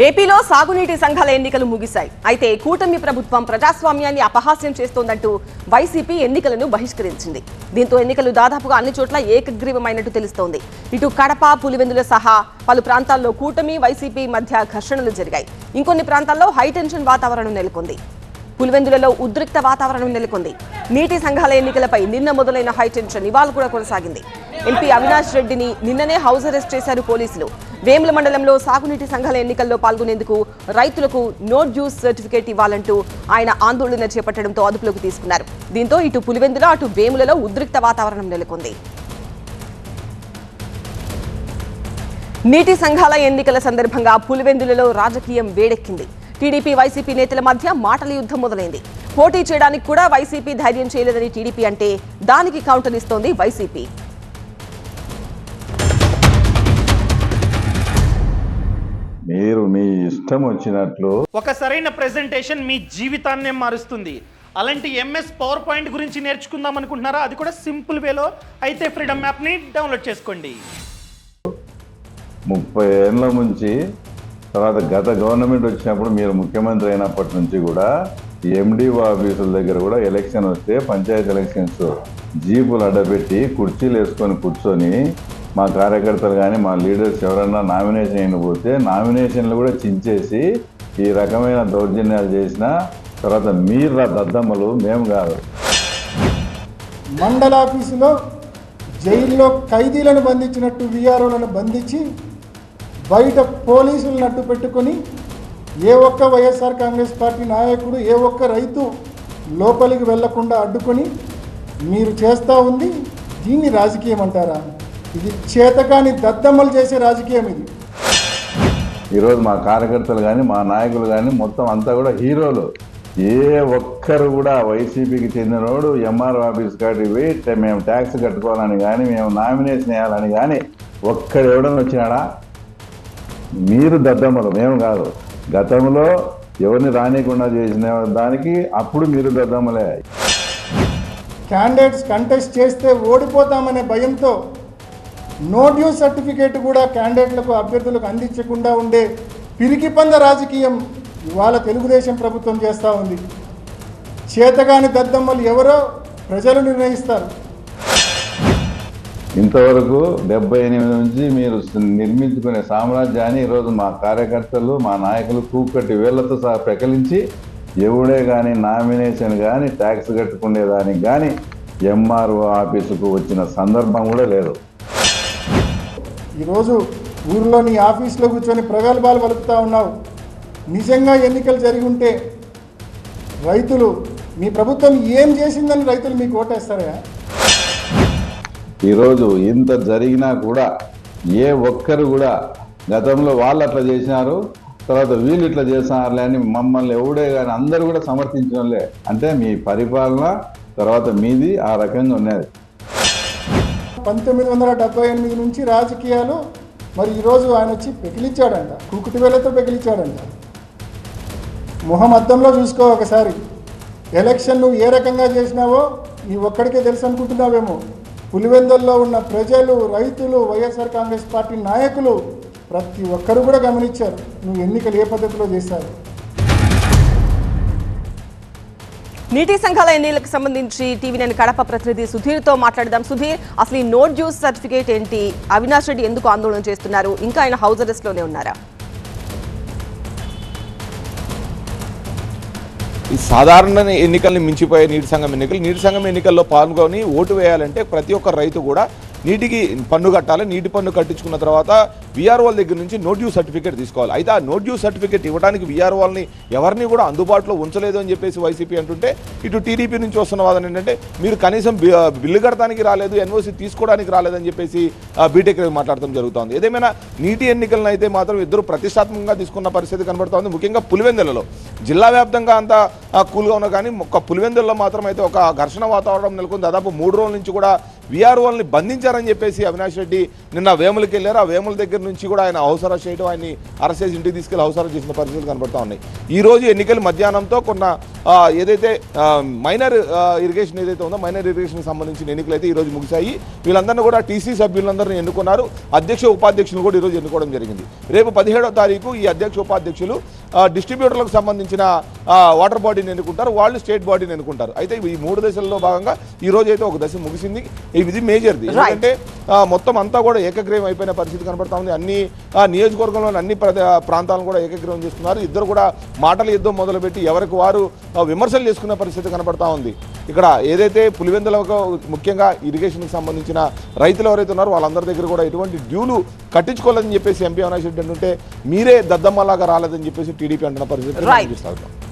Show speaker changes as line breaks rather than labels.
ఏపీలో సాగునీటి సంఘాల ఎన్నికలు ముగిశాయి. అయితే కూటమి ప్రభుత్వం ప్రజాస్వామ్యాన్ని అపహాస్యం చేస్తోందంటూ వైసీపీ ఎన్నికలను బహిష్కరించింది. దీంతో ఎన్నికలు దాదాపుగా అన్ని చోట్ల ఏకగ్రీవమైనట్టు తెలుస్తోంది. ఇటు కడప, పులివెందుల సహా పలు ప్రాంతాల్లో కూటమి, వైసీపీ మధ్య ఘర్షణలు జరిగాయి. ఇంకొన్ని ప్రాంతాల్లో హైటెన్షన్ వాతావరణం నెలకొంది. పులివెందులలో ఉద్రిక్త వాతావరణం నెలకొంది. నీటి సంఘాల ఎన్నికలపై నిన్న మొదలైన హైటెన్షన్ ఇవాళ కూడా కొనసాగింది. ఎంపీ అవినాష్ రెడ్డిని నిన్ననే హౌస్ అరెస్ట్ చేశారు పోలీసులు. వేముల మండలంలో సాగునీటి సంఘాల ఎన్నికల్లో పాల్గొనేందుకు రైతులకు నో డ్యూస్ సర్టిఫికేట్ ఇవ్వాలంటూ ఆయన ఆందోళన చేపట్టడంతో అదుపులోకి తీసుకున్నారు. దీంతో ఇటు పులివెందుల, అటు వేములలో ఉద్రిక్త వాతావరణం నెలకొంది. నీటి సంఘాల ఎన్నికల సందర్భంగా పులివెందులలో రాజకీయం వేడెక్కింది. టీడీపీ, వైసీపీ నేతల మధ్య మాటల యుద్ధం మొదలైంది. పోటీ చేయడానికి కూడా వైసీపీ ధైర్యం చేయలేదని టీడీపీ అంటే దానికి కౌంటర్ ఇస్తోంది వైసీపీ.
మీరు మీ ఇష్టం వచ్చినట్లు
ఒక సరైన ప్రెజెంటేషన్ మీ జీవితాన్నే మారుస్తుంది. అలాంటి ఎంఎస్ పవర్ పాయింట్ గురించి నేర్చుకుందాం అనుకుంటున్నారా? అది కూడా సింపుల్ వేలో. అయితే ఫ్రీడమ్ యాప్ని డౌన్లోడ్ చేసుకోండి.
30 ఏళ్ళ నుంచి తర్వాత గత గవర్నమెంట్ వచ్చినప్పుడు మీరు ముఖ్యమంత్రి అయినప్పటి నుంచి కూడా ఎండిఓ ఆఫీసుల దగ్గర కూడా ఎలక్షన్ వస్తే పంచాయతీ ఎలక్షన్స్ జీపులు అడ్డపెట్టి కుర్చీలు వేసుకొని కూర్చొని మా కార్యకర్తలు కానీ మా లీడర్స్ ఎవరన్నా నామినేషన్ అయిపోతే నామినేషన్లు కూడా చించేసి ఈ రకమైన దౌర్జన్యాలు చేసిన తర్వాత మీరు దద్దమ్మలు, మేము కాదు.
మండల ఆఫీసులో జైల్లో ఖైదీలను బంధించినట్టు వీఆర్ఓలను బంధించి బయట పోలీసులను అడ్డు పెట్టుకొని ఏ ఒక్క వైఎస్ఆర్ కాంగ్రెస్ పార్టీ నాయకుడు, ఏ ఒక్క రైతు లోపలికి వెళ్లకుండా అడ్డుకొని మీరు చేస్తూ ఉంది. దీన్ని రాజకీయం అంటారా? ఇది చేతకాని దద్దమ్మలు చేసే రాజకీయం. ఇది
ఈరోజు మా కార్యకర్తలు కానీ మా నాయకులు కానీ మొత్తం అంతా కూడా హీరోలు. ఏ ఒక్కరు కూడా వైసీపీకి చెందినోడు ఎంఆర్ఓ ఆఫీస్ కాడికి పోయి మేము ట్యాక్స్ కట్టుకోవాలని కానీ మేము నామినేషన్ వేయాలని కానీ ఒక్కడు ఎవడని వచ్చినాడా? మీరు దద్దమ్మలు, మేము కాదు. గతంలో ఎవరిని రానికుండా చేసిన దానికి అప్పుడు మీరు దద్దమ్మలే.
క్యాండిడేట్స్ కంటెస్ట్ చేస్తే ఓడిపోతామనే భయంతో నో డ్యూస్ సర్టిఫికేట్ కూడా క్యాండిడేట్లకు, అభ్యర్థులకు అందించకుండా ఉండే పిరికిపంద రాజకీయం ఇవాళ తెలుగుదేశం ప్రభుత్వం చేస్తూ ఉంది. చేతగాని దద్దమ్మలు ఎవరో ప్రజలు నిర్ణయిస్తారు.
ఇంతవరకు 78 నుంచి మీరు నిర్మించుకునే సామ్రాజ్యాన్ని ఈరోజు మా కార్యకర్తలు, మా నాయకులు కూకట్టి వేళ్లతో సహా పెకలించి ఎవడే కానీ నామినేషన్ కానీ ట్యాక్స్ కట్టుకునేదానికి కానీ ఎంఆర్ఓ ఆఫీసుకు వచ్చిన సందర్భం కూడా లేదు.
ఈరోజు ఊరిలో నీ ఆఫీస్లో కూర్చొని ప్రగల్భాలు పలుకుతూ ఉన్నావు. నిజంగా ఎన్నికలు జరిగి ఉంటే రైతులు, మీ ప్రభుత్వం ఏం చేసిందని రైతులు మీకు ఓటేస్తారా?
ఈరోజు ఇంత జరిగినా కూడా ఏ ఒక్కరు కూడా గతంలో వాళ్ళు అట్లా చేసినారు, తర్వాత వీళ్ళు ఇట్లా చేసినారులే అని మమ్మల్ని ఎవడే కానీ అందరూ కూడా సమర్థించడంలే. అంటే మీ పరిపాలన తర్వాత మీది ఆ రకంగా ఉన్నది.
1978 నుంచి రాజకీయాలు. మరి ఈరోజు ఆయన వచ్చి పెకిలిచ్చాడంట, కూకుటి వేలతో పెకిలిచ్చాడంట. మొహం అద్దంలో చూసుకో ఒకసారి. ఎలక్షన్ నువ్వు ఏ రకంగా చేసినావో నీ ఒక్కడికే తెలుసు అనుకుంటున్నావేమో. పులివెందుల్లో ఉన్న ప్రజలు, రైతులు, వైఎస్ఆర్ కాంగ్రెస్ పార్టీ నాయకులు ప్రతి ఒక్కరు కూడా గమనించారు నువ్వు ఎన్నికలు ఏ పద్ధతిలో చేశారు.
నీటి సంఘాల ఎన్నికలకు సంబంధించి టీవీ9 కడప ప్రతినిధి సుధీర్తో మాట్లాడదాం. సుధీర్, అసలు ఈ నో డ్యూస్ సర్టిఫికేట్ ఏంటి? అవినాష్ రెడ్డి ఎందుకు ఆందోళన చేస్తున్నారు? ఇంకా ఆయన హౌస్ అరెస్ట్ లోనే ఉన్నారా?
ఈ సాధారణ ఎన్నికల్ని మించిపోయే నీటి సంఘం ఎన్నికల్లో పాల్గొని ఓటు వేయాలంటే ప్రతి ఒక్క రైతు కూడా నీటికి పన్ను కట్టాలి. నీటి పన్ను కట్టించుకున్న తర్వాత వీఆర్ఓల దగ్గర నుంచి నో డ్యూ సర్టిఫికేట్ తీసుకోవాలి. అయితే ఆ నో డ్యూ సర్టిఫికేట్ ఇవ్వడానికి వీఆర్ఓల్ని ఎవరిని కూడా అందుబాటులో ఉంచలేదు అని చెప్పేసి వైసీపీ అంటుంటే, ఇటు టీడీపీ నుంచి వస్తున్న వాదన ఏంటంటే మీరు కనీసం బిల్లు కట్టడానికి రాలేదు, ఎన్ఓసీ తీసుకోవడానికి రాలేదని చెప్పేసి బీటెక్ మాట్లాడటం జరుగుతుంది. ఏదేమైనా నీటి ఎన్నికలను అయితే మాత్రం ఇద్దరు ప్రతిష్టాత్మకంగా తీసుకున్న పరిస్థితి కనబడుతోంది. ముఖ్యంగా పులివెందులలో జిల్లా వ్యాప్తంగా అంతా కూల్గా ఉన్నా కానీ ఒక్క పులివెందుల్లో మాత్రం అయితే ఒక ఘర్షణ వాతావరణం నెలకొంది. దాదాపు 3 రోజుల నుంచి కూడా వీఆర్ఓల్ని బంధించారని చెప్పేసి అవినాష్ రెడ్డి నిన్న వేములకి వెళ్ళారు. ఆ వేముల దగ్గర నుంచి కూడా ఆయన హౌస్ అరెస్ట్ చేయడం, ఆయన్ని అరెస్ట్ చేసి ఇంటికి తీసుకెళ్లి హౌస్ అరెస్ట్ చేసిన పరిస్థితులు కనబడతా ఉన్నాయి. ఈ రోజు ఎన్నికలు మధ్యాహ్నంతో ఏదైతే మైనర్ ఇరిగేషన్ ఏదైతే ఉందో మైనర్ ఇరిగేషన్కి సంబంధించిన ఎన్నికలు అయితే ఈరోజు ముగిశాయి. వీళ్ళందరినీ కూడా టీసీ సభ్యులందరినీ ఎన్నుకున్నారు. అధ్యక్ష ఉపాధ్యక్షులు కూడా ఈరోజు ఎన్నుకోవడం జరిగింది. రేపు 17వ తారీఖు ఈ అధ్యక్ష ఉపాధ్యక్షులు డిస్ట్రిబ్యూటర్లకు సంబంధించిన వాటర్ బాడీని ఎన్నుకుంటారు, వాళ్ళు స్టేట్ బాడీని ఎన్నుకుంటారు. అయితే ఈ 3 దశల్లో భాగంగా ఈ రోజు అయితే ఒక దశ ముగిసింది. ఇది మేజర్ది. ఎందుకంటే మొత్తం అంతా కూడా ఏకగ్రీవం అయిపోయిన పరిస్థితి కనబడతా ఉంది. అన్ని నియోజకవర్గంలోని అన్ని ప్రాంతాలను కూడా ఏకగ్రీవం చేస్తున్నారు. ఇద్దరు కూడా మాటల యుద్ధం మొదలుపెట్టి ఎవరికి వారు విమర్శలు చేసుకునే పరిస్థితి కనబడతా ఉంది. ఇక్కడ ఏదైతే పులివెందులకు ముఖ్యంగా ఇరిగేషన్కి సంబంధించిన రైతులు ఎవరైతే ఉన్నారో వాళ్ళందరి దగ్గర కూడా ఎటువంటి డ్యూలు కట్టించుకోలేదని చెప్పేసి ఎంపీ అవినాష్ రెడ్డి అంటుంటే మీరే దద్దమ్మలాగా రాలేదని చెప్పేసి టీడీపీ అంటున్న పరిస్థితి.